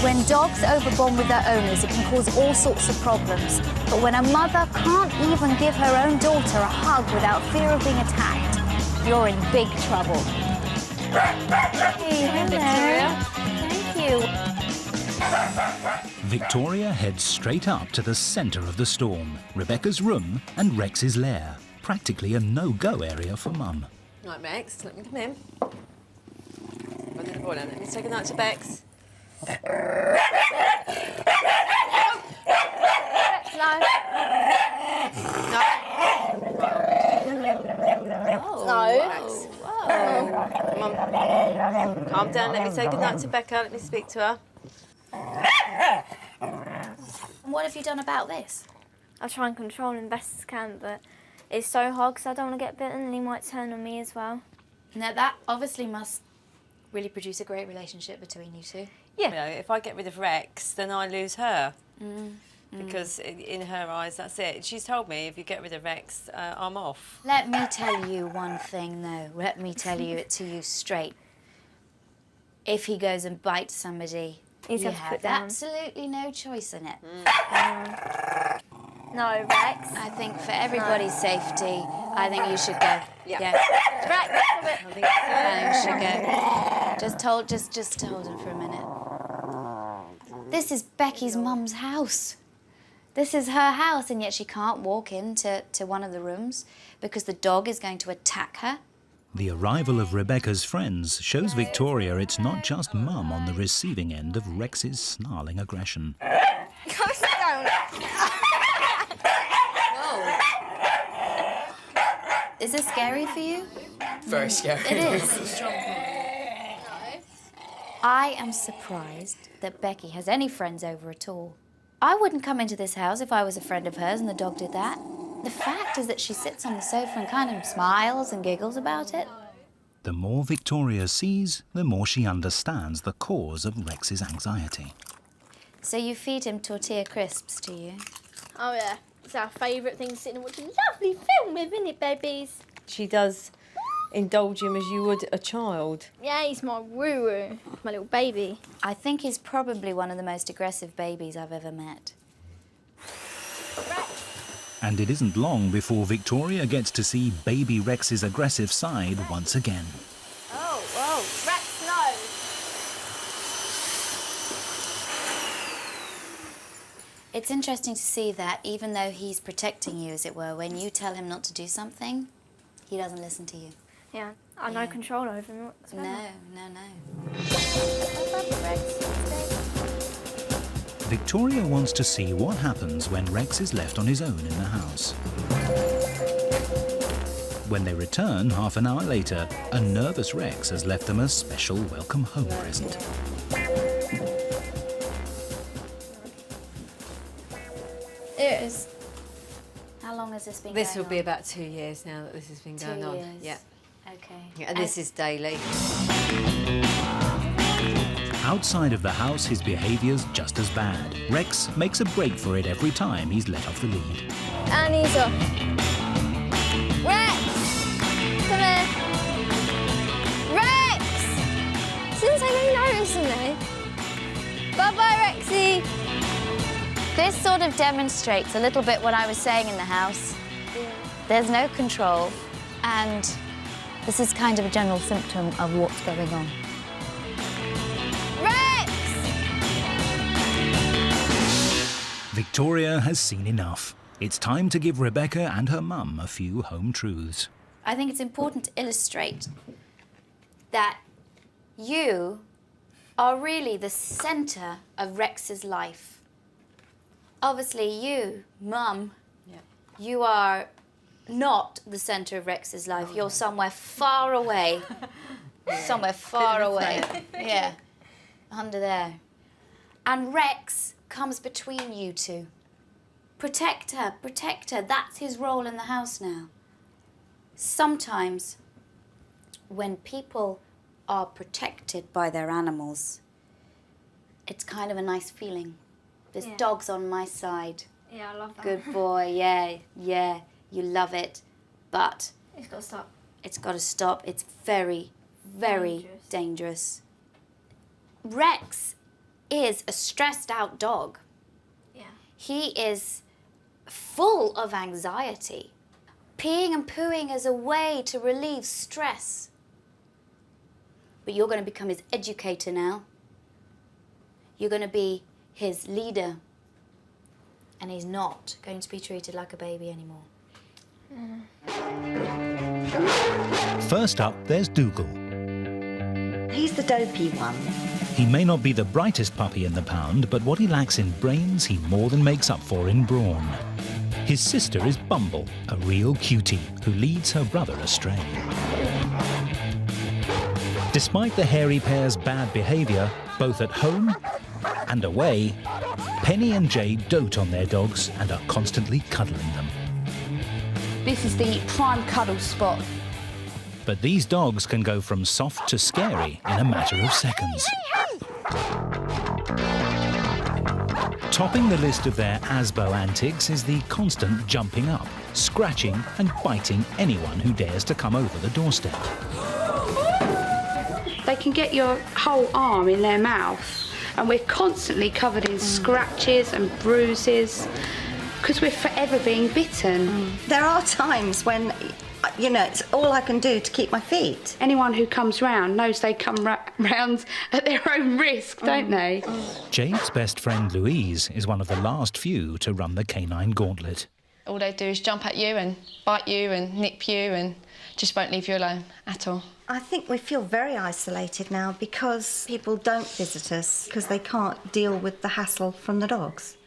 When dogs overbond with their owners, it can cause all sorts of problems. But when a mother can't even give her own daughter a hug without fear of being attacked, you're in big trouble. Hey, hello. Thank you. Victoria heads straight up to the centre of the storm, Rebecca's room and Rex's lair. Practically a no-go area for Mum. Right, Rex, let me come in. Run the ball down. Let me take a night to Bex. No. Come on. Calm down. Let me say goodnight to Becca. Let me speak to her. What have you done about this? I try and control him best as I can, but it's so hard because I don't want to get bitten and he might turn on me as well. Now that obviously must really produce a great relationship between you two. Yeah. If I get rid of Rex, then I lose her. Because in her eyes, that's it. She's told me if you get rid of Rex, I'm off. Let me tell you one thing, though. Let me tell you it to you straight. If he goes and bites somebody, He's you have to have put down. absolutely no choice in it. No, Rex. I think for everybody's safety, I think you should go. Yeah. Rex, I think you should go. Just hold him for a minute. This is Becky's mum's house. This is her house, and yet she can't walk into one of the rooms because the dog is going to attack her. The arrival of Rebecca's friends shows Victoria it's not just Mum on the receiving end of Rex's snarling aggression. Calm down. Whoa. Is this scary for you? Very scary. It is. I am surprised that Becky has any friends over at all. I wouldn't come into this house if I was a friend of hers and the dog did that. The fact is that she sits on the sofa and kind of smiles and giggles about it. The more Victoria sees, the more she understands the cause of Rex's anxiety. So you feed him tortilla crisps, do you? Oh yeah, it's our favourite thing to sit and watch a lovely film with, isn't it, babies? She does indulge him as you would a child. Yeah, he's my woo-woo, my little baby. I think he's probably one of the most aggressive babies I've ever met. And it isn't long before Victoria gets to see baby Rex's aggressive side once again. Oh, whoa, Rex, no. It's interesting to see that even though he's protecting you, as it were, when you tell him not to do something, he doesn't listen to you. Yeah, I've no control over him whatsoever. No. Victoria wants to see what happens when Rex is left on his own in the house. When they return half an hour later, a nervous Rex has left them a special welcome home present. It is. How long has this been This going will be on? about 2 years now that this has been going 2 on. years. Yeah. Okay. Yeah, and this is daily. Outside of the house, his behaviour's just as bad. Rex makes a break for it every time he's let off the lead. And he's off. Rex! Come here. Rex! Since I didn't notice me. Bye-bye, Rexy. This sort of demonstrates a little bit what I was saying in the house. Yeah. There's no control, and this is kind of a general symptom of what's going on. Rex! Victoria has seen enough. It's time to give Rebecca and her mum a few home truths. I think it's important to illustrate that you are really the centre of Rex's life. Obviously, you, Mum, you are not the centre of Rex's life. You're somewhere far away. Somewhere far away. Yeah, under there. And Rex comes between you two. Protect her, protect her. That's his role in the house now. Sometimes, when people are protected by their animals, it's kind of a nice feeling. This dog's on my side. Yeah, I love that. Good boy, yeah, you love it. But It's got to stop. it's got to stop. It's very, very dangerous. Rex is a stressed out dog. Yeah. He is full of anxiety. Peeing and pooing is a way to relieve stress. But you're going to become his educator now. You're going to be his leader. And he's not going to be treated like a baby anymore. First up, there's Dougal. He's the dopey one. He may not be the brightest puppy in the pound, but what he lacks in brains, he more than makes up for in brawn. His sister is Bumble, a real cutie who leads her brother astray. Despite the hairy pair's bad behaviour, both at home and away, Penny and Jade dote on their dogs and are constantly cuddling them. This is the prime cuddle spot. But these dogs can go from soft to scary in a matter of seconds. Topping the list of their ASBO antics is the constant jumping up, scratching and biting anyone who dares to come over the doorstep. They can get your whole arm in their mouth, and we're constantly covered in scratches and bruises because we're forever being bitten. There are times when, you know, it's all I can do to keep my feet. Anyone who comes round knows they come round at their own risk, don't they? Jade's best friend Louise is one of the last few to run the canine gauntlet. All they do is jump at you and bite you and nip you and just won't leave you alone at all. I think we feel very isolated now because people don't visit us because they can't deal with the hassle from the dogs.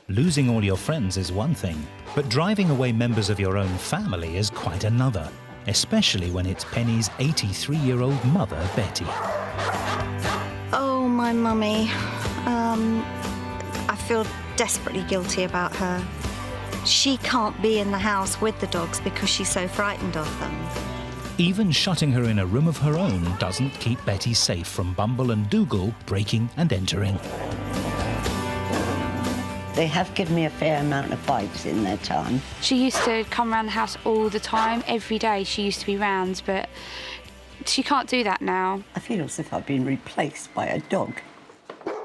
Losing all your friends is one thing, but driving away members of your own family is quite another, especially when it's Penny's 83-year-old mother, Betty. Oh, my mummy. I feel desperately guilty about her. She can't be in the house with the dogs because she's so frightened of them. Even shutting her in a room of her own doesn't keep Betty safe from Bumble and Dougal breaking and entering. They have given me a fair amount of bites in their time. She used to come around the house all the time, every day she used to be round, but she can't do that now. I feel as if I've been replaced by a dog.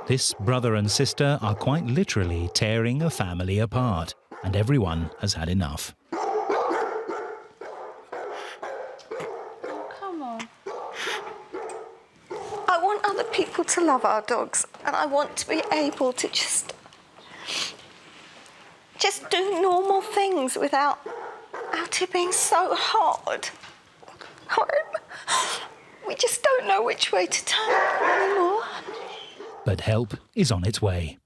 This brother and sister are quite literally tearing a family apart, and everyone has had enough. Come on. I want other people to love our dogs, and I want to be able to just do normal things without it being so hard. We just don't know which way to turn anymore. But help is on its way.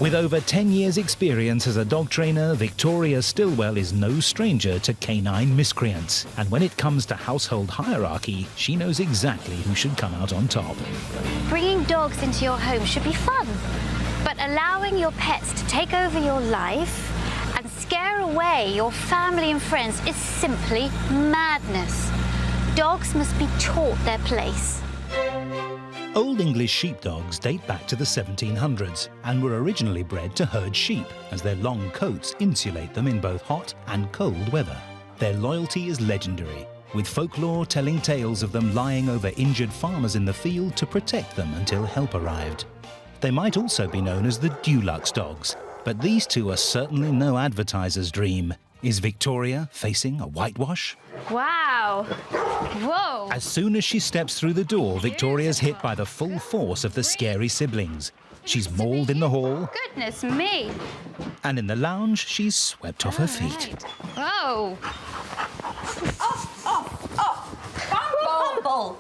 With over 10 years' experience as a dog trainer, Victoria Stilwell is no stranger to canine miscreants. And when it comes to household hierarchy, she knows exactly who should come out on top. Bringing dogs into your home should be fun, but allowing your pets to take over your life and scare away your family and friends is simply madness. Dogs must be taught their place. Old English sheepdogs date back to the 1700s and were originally bred to herd sheep, as their long coats insulate them in both hot and cold weather. Their loyalty is legendary, with folklore telling tales of them lying over injured farmers in the field to protect them until help arrived. They might also be known as the Dulux dogs, but these two are certainly no advertiser's dream. Is Victoria facing a whitewash? Wow. Whoa. As soon as she steps through the door, Victoria's hit by the full force of the scary siblings. She's mauled in the hall. Goodness me. And in the lounge, she's swept off her feet. Whoa. Bumble!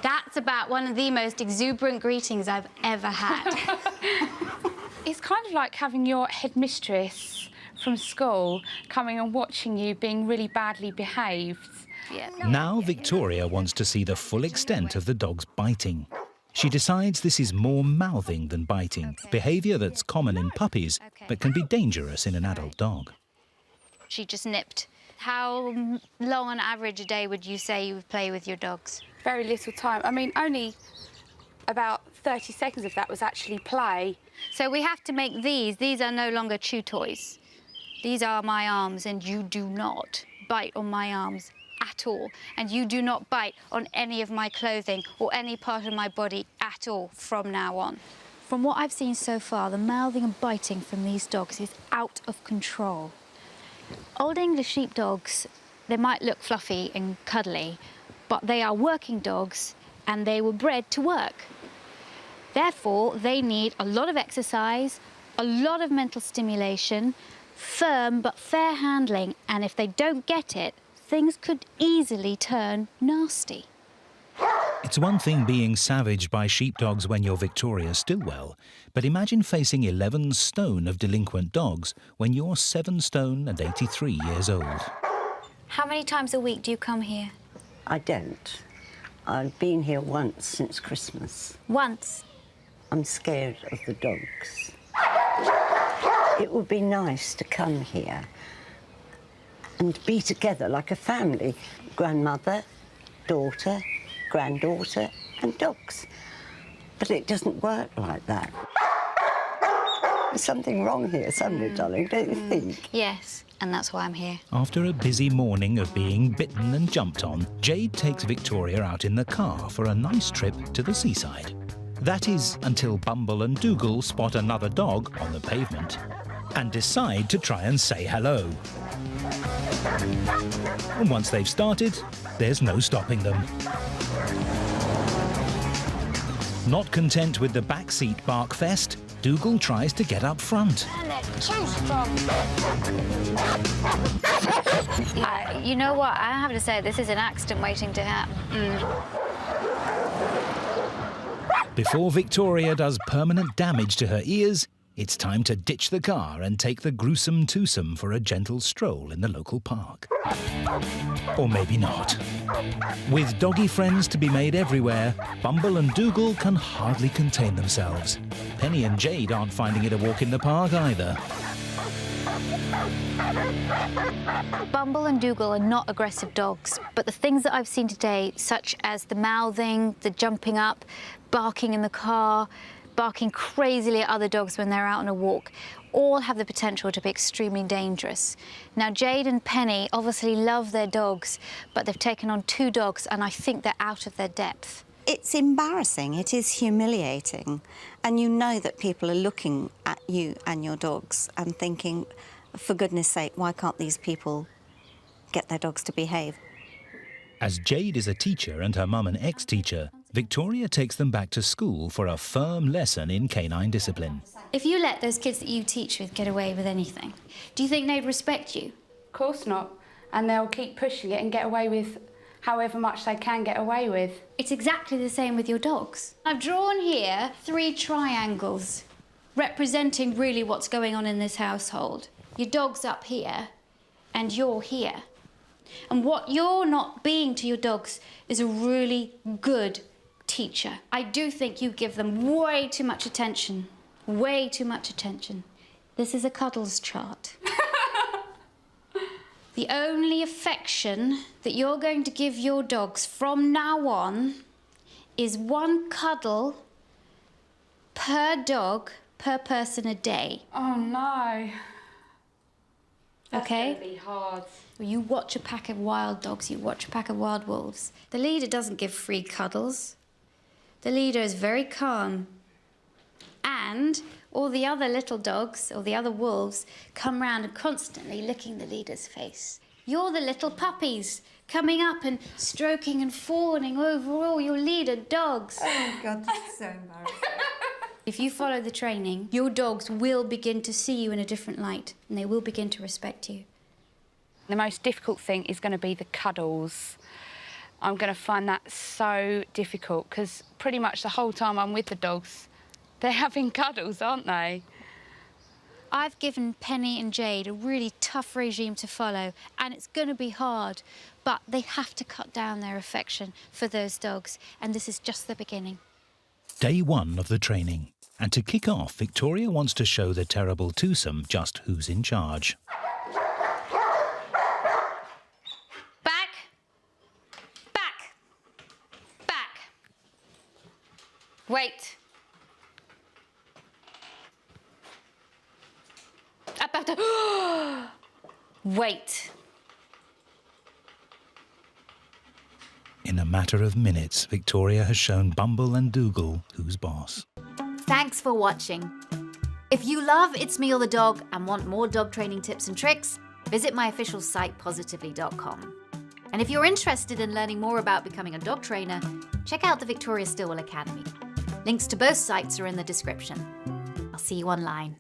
That's about one of the most exuberant greetings I've ever had. It's kind of like having your headmistress from school coming and watching you being really badly behaved. Yeah. Now Victoria wants to see the full extent of the dog's biting. She decides this is more mouthing than biting, behaviour that's common in puppies, but can be dangerous in an adult dog. She just nipped. How long on average a day would you say you would play with your dogs? Very little time. I mean, only about 30 seconds of that was actually play. So we have to make these. These are no longer chew toys. These are my arms, and you do not bite on my arms at all. And you do not bite on any of my clothing or any part of my body at all from now on. From what I've seen so far, the mouthing and biting from these dogs is out of control. Old English sheepdogs, they might look fluffy and cuddly, but they are working dogs and they were bred to work. Therefore, they need a lot of exercise, a lot of mental stimulation, firm but fair handling, and if they don't get it, things could easily turn nasty. It's one thing being savaged by sheepdogs when you're Victoria Stilwell, but imagine facing 11 stone of delinquent dogs when you're 7 stone and 83 years old. How many times a week do you come here? I don't. I've been here once since Christmas. Once? I'm scared of the dogs. It would be nice to come here and be together like a family. Grandmother, daughter, granddaughter and dogs. But it doesn't work like that. There's something wrong here somewhere, darling, don't you think? Yes, and that's why I'm here. After a busy morning of being bitten and jumped on, Jade takes Victoria out in the car for a nice trip to the seaside. That is until Bumble and Dougal spot another dog on the pavement and decide to try and say hello. And once they've started, there's no stopping them. Not content with the backseat bark fest, Dougal tries to get up front. And they're too strong. You know what? I have to say, this is an accident waiting to happen. Before Victoria does permanent damage to her ears, it's time to ditch the car and take the gruesome twosome for a gentle stroll in the local park. Or maybe not. With doggy friends to be made everywhere, Bumble and Dougal can hardly contain themselves. Penny and Jade aren't finding it a walk in the park either. Bumble and Dougal are not aggressive dogs, but the things that I've seen today, such as the mouthing, the jumping up, barking in the car, barking crazily at other dogs when they're out on a walk, all have the potential to be extremely dangerous. Now, Jade and Penny obviously love their dogs, but they've taken on 2 dogs, and I think they're out of their depth. It's embarrassing, it is humiliating, and you know that people are looking at you and your dogs and thinking, for goodness sake, why can't these people get their dogs to behave? As Jade is a teacher and her mum an ex-teacher, Victoria takes them back to school for a firm lesson in canine discipline. If you let those kids that you teach with get away with anything, do you think they'd respect you? Of course not. And they'll keep pushing it and get away with however much they can get away with. It's exactly the same with your dogs. I've drawn here 3 triangles representing really what's going on in this household. Your dog's up here and you're here. And what you're not being to your dogs is a really good teacher. I do think you give them way too much attention. Way too much attention. This is a cuddles chart. The only affection that you're going to give your dogs from now on is 1 cuddle per dog, per person a day. Oh, no. Okay? That's gonna be hard. You watch a pack of wild dogs, you watch a pack of wild wolves. The leader doesn't give free cuddles. The leader is very calm. And all the other little dogs, or the other wolves, come round and constantly licking the leader's face. You're the little puppies coming up and stroking and fawning over all your leader dogs. Oh, God, that's so embarrassing. If you follow the training, your dogs will begin to see you in a different light, and they will begin to respect you. The most difficult thing is going to be the cuddles. I'm going to find that so difficult because pretty much the whole time I'm with the dogs, they're having cuddles, aren't they? I've given Penny and Jade a really tough regime to follow, and it's going to be hard, but they have to cut down their affection for those dogs, and this is just the beginning. Day 1 of the training. And to kick off, Victoria wants to show the terrible twosome just who's in charge. Back. Back. Back. Wait. Up. Wait. In a matter of minutes, Victoria has shown Bumble and Dougal who's boss. Thanks for watching. If you love It's Me or the Dog and want more dog training tips and tricks, visit my official site positively.com. And if you're interested in learning more about becoming a dog trainer, check out the Victoria Stilwell Academy. Links to both sites are in the description. I'll see you online.